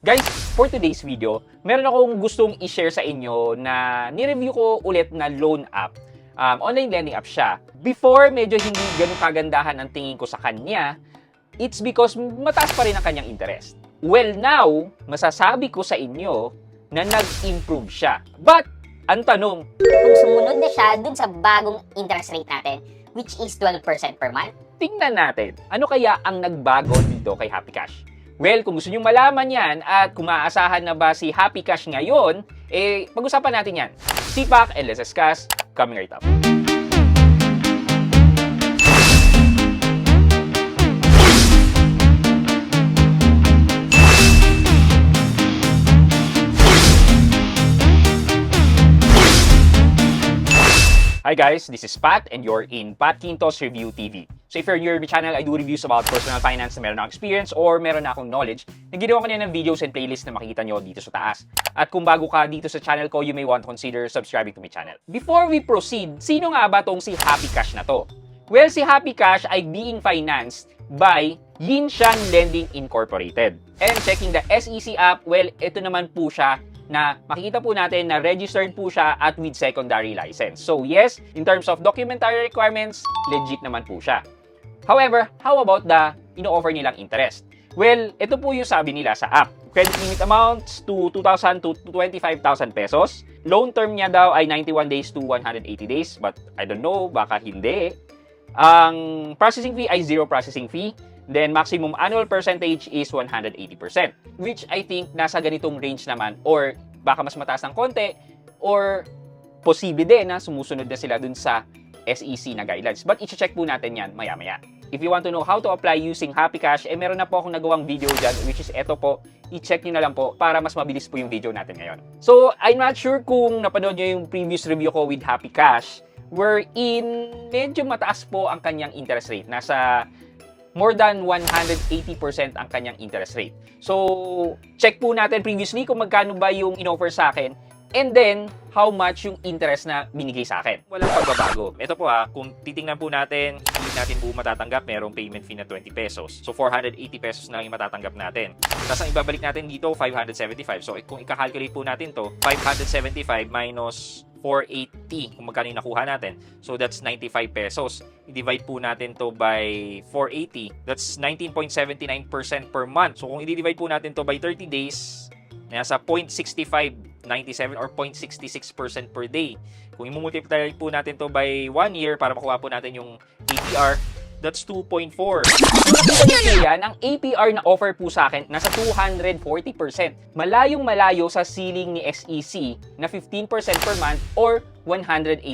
Guys, for today's video, meron akong gustong i-share sa inyo na ni-review ko ulit na loan app. Online lending app siya. Before, medyo hindi ganun kagandahan ang tingin ko sa kanya. It's because mataas pa rin ang kanyang interest. Well, now, masasabi ko sa inyo na nag-improve siya. But, ang tanong, Kung sumunod na siya dun sa bagong interest rate natin, which is 12% per month, tingnan natin, ano kaya ang nagbago dito kay Happy Cash? Well, kung gusto nyo malaman yan at kung maaasahan na ba si Happy Cash ngayon, pag-usapan natin yan. CPAC and let's discuss coming right up. Hi guys, this is Pat and you're in Pat Quintos Review TV. So if you're new to my channel, I do reviews about personal finance na meron akong experience or meron na akong knowledge na ginawa ko niya ng videos and playlist na makikita nyo dito sa taas. At kung bago ka dito sa channel ko, you may want to consider subscribing to my channel. Before we proceed, sino nga ba tong si Happy Cash na to? Well, si Happy Cash ay being financed by Yinshan Lending Incorporated. And checking the SEC app, well, ito naman po siya na makikita po natin na registered po siya at with secondary license. So yes, in terms of documentary requirements, legit naman po siya. However, how about the ino-offer nilang interest? Well, ito po yung sabi nila sa app. Credit limit amounts to 2,000 to 25,000 pesos. Loan term niya daw ay 91 days to 180 days. But I don't know, baka hindi. Ang processing fee ay zero processing fee. Then, maximum annual percentage is 180%. Which I think nasa ganitong range naman or baka mas mataas ng konti or posible din na sumusunod na sila dun sa SEC na guidelines. But i-check po natin yan maya-maya. If you want to know how to apply using Happy Cash, meron na po akong nagawang video dyan, which is eto po. I-check nyo na lang po para mas mabilis po yung video natin ngayon. So, I'm not sure kung napanood nyo yung previous review ko with Happy Cash, wherein medyo mataas po ang kanyang interest rate. Nasa more than 180% ang kanyang interest rate. So, check po natin previously kung magkano ba yung in-offer sa akin and then, how much yung interest na binigay sa akin. Walang pagbabago. Ito po kung titingnan po natin, hindi natin po matatanggap, merong payment fee na 20 pesos. So, 480 pesos na lang yung matatanggap natin. Tapos, ang ibabalik natin dito, 575. So, kung ika-calculate po natin to, 575 minus 480 kung magkano yung nakuha natin. So, that's 95 pesos. I-divide po natin to by 480. That's 19.79% per month. So, kung i-divide po natin to by 30 days, nasa 0.6597 or 0.66% per day. Kung i-multiply po natin to by 1 year para makuha po natin yung APR, that's 2.4. Nakita niyo po yan, ang APR na offer po sa akin, nasa 240%. Malayong malayo sa ceiling ni SEC na 15% per month or 180%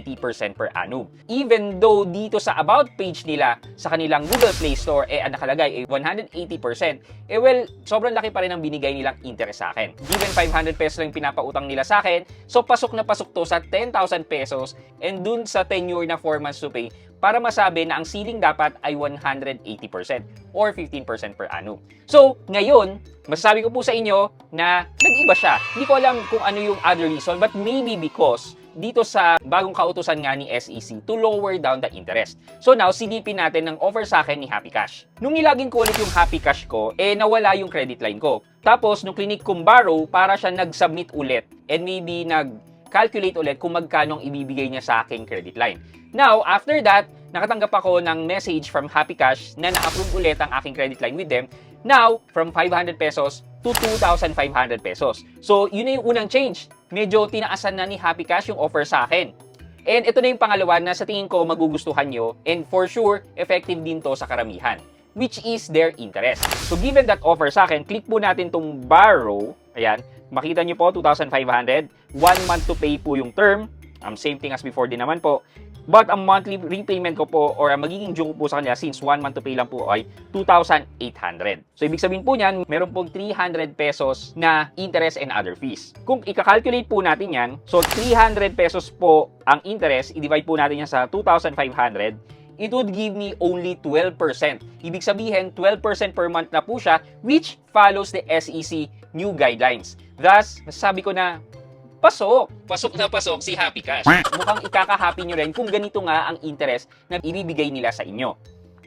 per annum. Even though dito sa about page nila sa kanilang Google Play Store, ang nakalagay ay 180%, well, sobrang laki pa rin ang binigay nilang interest sa akin. Given 500 pesos lang pinapautang nila sa akin, so pasok na pasok to sa 10,000 pesos and dun sa tenure na 4 months to pay, para masabi na ang ceiling dapat ay 180% or 15% per annum. So, ngayon, masasabi ko po sa inyo na nag-iba siya. Hindi ko alam kung ano yung other reason, but maybe because dito sa bagong kautusan nga ni SEC to lower down the interest. So now, silipin natin ng offer sa akin ni Happy Cash. Nung nilagin ko ulit yung Happy Cash ko, nawala yung credit line ko. Tapos, nung clinic kong borrow, para siya nag-submit ulit and maybe nag-calculate ulit kung magkano ang ibibigay niya sa aking credit line. Now, after that, nakatanggap ako ng message from Happy Cash na na-approve ulit ang aking credit line with them. Now, from 500 pesos to 2,500 pesos. So, yun na yung unang change. Medyo tinaasan na ni Happy Cash yung offer sa akin. And ito na yung pangalawa na sa tingin ko magugustuhan nyo and for sure, effective din to sa karamihan, which is their interest. So, given that offer sa akin, click po natin tong borrow. Ayan, makita nyo po, 2,500. 1 month to pay po yung term. Same thing as before din naman po. But ang monthly repayment ko po or ang magiging due ko po sa kanya since 1 month to pay lang po ay 2,800. So, ibig sabihin po niyan, meron pong 300 pesos na interest and other fees. Kung ika-calculate po natin yan, so 300 pesos po ang interest, i-divide po natin yan sa 2,500, it would give me only 12%. Ibig sabihin, 12% per month na po siya, which follows the SEC new guidelines. Thus, masasabi ko na, pasok na pasok si Happy Cash. Mukhang ikaka-happy nyo rin kung ganito nga ang interest na ibibigay nila sa inyo.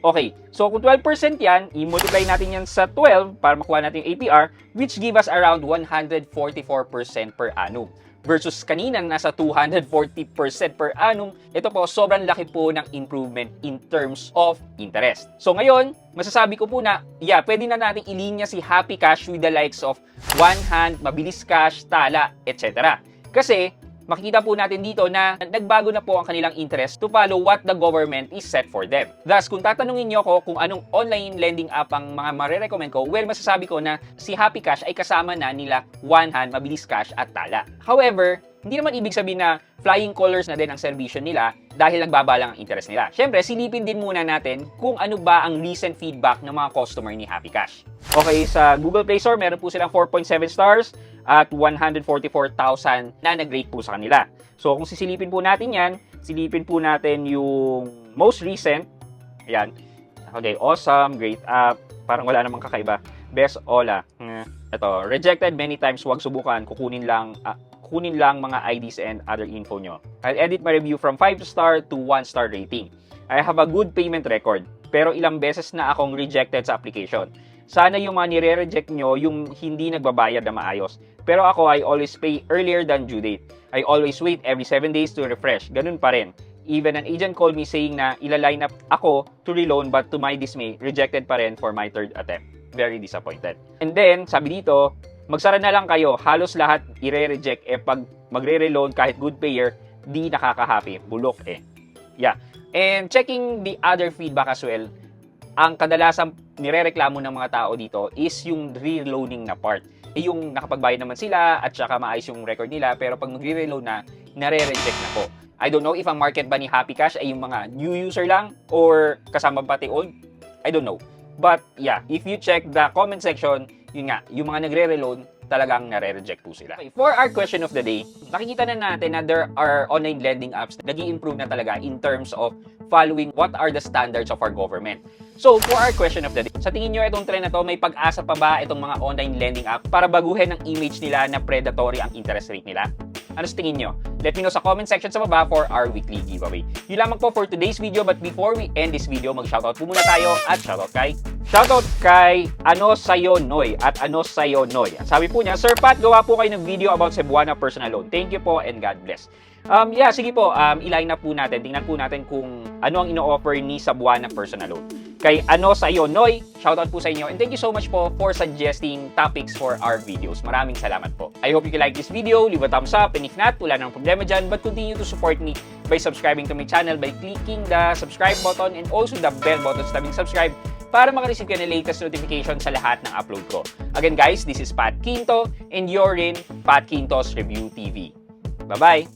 Okay, so kung 12% yan, i-multiply natin yan sa 12 para makuha natin yung APR, which give us around 144% per annum. Versus kanina nasa 240% per annum, ito po sobrang laki po ng improvement in terms of interest. So ngayon, masasabi ko po na, yeah, pwede na natin ilinya si Happy Cash with the likes of One Hand, Mabilis Cash, Tala, etc. Kasi makikita po natin dito na nagbago na po ang kanilang interest to follow what the government is set for them. Thus, kung tatanungin niyo ako kung anong online lending app ang mga marirecommend ko, well, masasabi ko na si Happy Cash ay kasama na nila One Hand, Mabilis Cash at Tala. However, hindi naman ibig sabihin na flying colors na din ang servisyo nila dahil nagbaba lang ang interest nila. Siyempre, silipin din muna natin kung ano ba ang recent feedback ng mga customer ni Happy Cash. Okay, sa Google Play Store, meron po silang 4.7 stars at 144,000 na nag-rate po sa kanila. So, kung sisilipin po natin yan, silipin po natin yung most recent. Ayan. Okay, awesome, great app. Parang wala namang kakaiba. Best Ola. Ito, rejected many times, huwag subukan. Kukunin lang mga IDs and other info nyo. I'll edit my review from 5-star to 1-star rating. I have a good payment record, pero ilang beses na akong rejected sa application. Sana yung mga nire-reject nyo, yung hindi nagbabayad na maayos. Pero ako, I always pay earlier than due date. I always wait every 7 days to refresh. Ganun pa rin. Even an agent called me saying na ila-line up ako to reloan, but to my dismay, rejected pa rin for my 3rd attempt. Very disappointed. And then, sabi dito, magsara na lang kayo, halos lahat ire-reject. Pag magre-reloan kahit good payer, di nakaka-happy. Bulok eh. Yeah. And checking the other feedback as well, ang kadalasan nirereklamo ng mga tao dito is yung reloading na part. Yung nakapagbayad naman sila at saka maayos yung record nila, pero pag magre-reload na, nare-reject na po. I don't know if ang market ba ni Happy Cash ay yung mga new user lang or kasama pati old. I don't know. But yeah, if you check the comment section, yun nga, yung mga nagre-reload, talagang nare-reject po sila. Okay, for our question of the day, nakikita na natin na there are online lending apps na nag-i-improve na talaga in terms of following what are the standards of our government. So, for our question of the day, sa tingin nyo itong trend na to, may pag-asa pa ba itong mga online lending app para baguhin ang image nila na predatory ang interest rate nila? Ano sa tingin nyo? Let me know sa comment section sa baba for our weekly giveaway. Yun lamang po for today's video, but before we end this video, mag-shoutout po muna tayo at shoutout kay Ano Sayo Noy at Ano Sayo Noy. Sabi po niya, Sir Pat, gawa po kayo ng video about Cebuana personal loan. Thank you po and God bless. Yeah, sige po, i-line up po natin. Tingnan po natin kung ano ang ino-offer ni Cebuana personal loan. Kay Ano Sayo Noy, shoutout po sa inyo. And thank you so much po for suggesting topics for our videos. Maraming salamat po. I hope you like this video. Leave a thumbs up. And if not, wala nang problema dyan. But continue to support me by subscribing to my channel by clicking the subscribe button and also the bell button sa tabing subscribe para makareceive ka ng latest notification sa lahat ng upload ko. Again guys, this is Pat Quinto and you're in Pat Quinto's Review TV. Bye-bye!